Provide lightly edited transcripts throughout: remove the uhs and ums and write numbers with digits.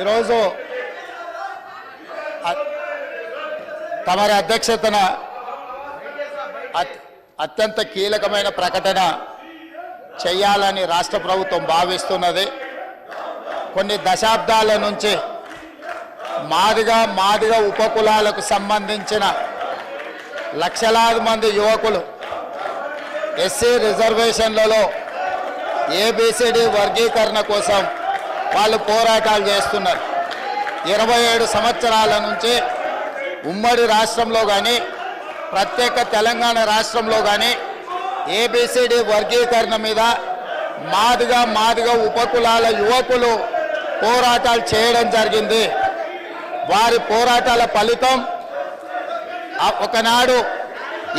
ఈరోజు తమరి అధ్యక్షతన అత్యంత కీలకమైన ప్రకటన చేయాలని రాష్ట్ర ప్రభుత్వం భావిస్తున్నది. కొన్ని దశాబ్దాల నుంచి మాదిగ ఉపకులాలకు సంబంధించిన లక్షలాది మంది యువకులు ఎస్సీ రిజర్వేషన్లలో ఏబిసిడి వర్గీకరణ కోసం వాళ్ళు పోరాటాలు చేస్తున్నారు. 27 సంవత్సరాల నుంచి ఉమ్మడి రాష్ట్రంలో కానీ ప్రత్యేక తెలంగాణ రాష్ట్రంలో కానీ ఏబిసిడి వర్గీకరణ మీద మాదిగ ఉపకులాల యువకులు పోరాటాలు చేయడం జరిగింది. వారి పోరాటాల ఫలితం ఒకనాడు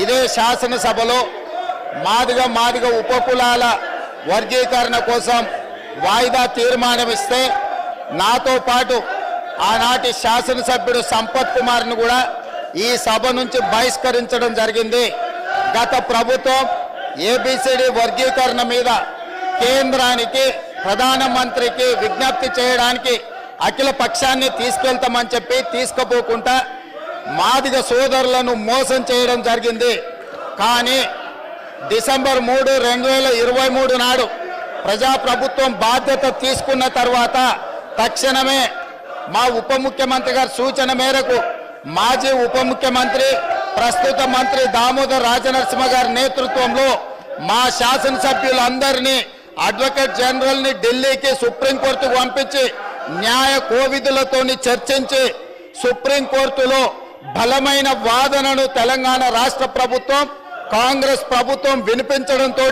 ఇదే శాసనసభలో మాదిగ ఉపకులాల వర్గీకరణ కోసం వాయిదా తీర్మానం ఇస్తే నాతో పాటు ఆనాటి శాసనసభ్యుడు సంపత్ కుమార్ను కూడా ఈ సభ నుంచి బహిష్కరించడం జరిగింది. గత ప్రభుత్వం ఏబిసిడి వర్గీకరణ మీద కేంద్రానికి ప్రధానమంత్రికి విజ్ఞప్తి చేయడానికి అఖిల పక్షాన్ని తీసుకెళ్తామని చెప్పి తీసుకుపోకుండా మాదిగ సోదరులను మోసం చేయడం జరిగింది. కానీ డిసెంబర్ 3, 2023 నాడు ప్రజాప్రభుత్వం బాధ్యత తీసుకున్న తర్వాత తక్షణమే మా ఉప ముఖ్యమంత్రి గారి సూచన మేరకు మాజీ ఉప ముఖ్యమంత్రి ప్రస్తుత మంత్రి దామోదర్ రాజనరసింహ గారి నేతృత్వంలో మా శాసనసభ్యులందరినీ అడ్వకేట్ జనరల్ని ఢిల్లీకి సుప్రీంకోర్టుకు పంపించి న్యాయ కోవిధులతోని చర్చించి సుప్రీంకోర్టులో బలమైన వాదనను తెలంగాణ రాష్ట్ర ప్రభుత్వం కాంగ్రెస్ ప్రభుత్వం వినిపించడంతో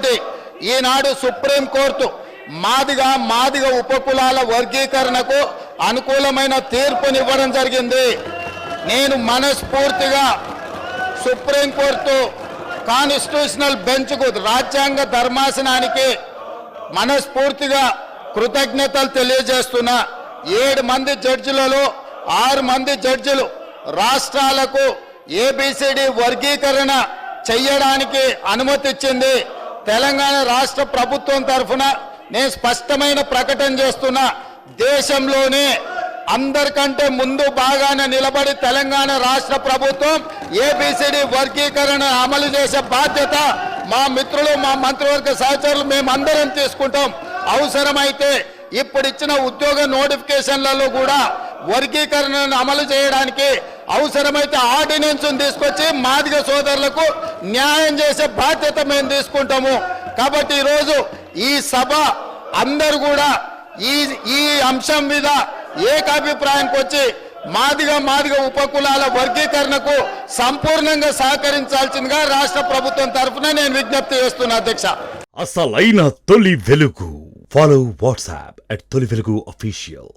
ఈనాడు సుప్రీంకోర్టు మాదిగ ఉపకులాల వర్గీకరణకు అనుకూలమైన తీర్పునివ్వడం జరిగింది. నేను మనస్ఫూర్తిగా సుప్రీంకోర్టు కాన్స్టిట్యూషనల్ బెంచ్కు రాజ్యాంగ ధర్మాసనానికి మనస్ఫూర్తిగా కృతజ్ఞతలు తెలియజేస్తున్నా. 7 మంది జడ్జిలలో 6 మంది జడ్జిలు రాష్ట్రాలకు ఏబిసిడి వర్గీకరణ చెయ్యడానికి అనుమతి ఇచ్చింది. తెలంగాణ రాష్ట్ర ప్రభుత్వం తరఫున నేను స్పష్టమైన ప్రకటన చేస్తున్నా. దేశంలోనే అందరికంటే ముందు బాగానే నిలబడి తెలంగాణ రాష్ట్ర ప్రభుత్వం ఏబిసిడి వర్గీకరణ అమలు చేసే బాధ్యత మా మిత్రులు మా మంత్రివర్గ సహచరులు మేమందరం తీసుకుంటాం. అవసరమైతే ఇప్పుడు ఇచ్చిన ఉద్యోగ నోటిఫికేషన్లలో కూడా వర్గీకరణను అమలు చేయడానికి అవసరమైతే ఆర్డినెన్స్ తీసుకొచ్చి మాదిగ సోదరులకు న్యాయం చేసే బాధ్యత మేము తీసుకుంటాము. కాబట్టి ఈరోజు ఈ సభ అందరూ కూడా ఈ అంశం మీద ఏకాభిప్రాయానికి వచ్చి మాదిగ ఉపకులాల వర్గీకరణకు సంపూర్ణంగా సహకరించాల్సిందిగా రాష్ట్ర ప్రభుత్వం తరఫున నేను విజ్ఞప్తి చేస్తున్నా. అధ్యక్ష, అసలైన తొలి వెలుగు. ఫాలో వాట్సాప్ @తొలి వెలుగు అఫీషియల్.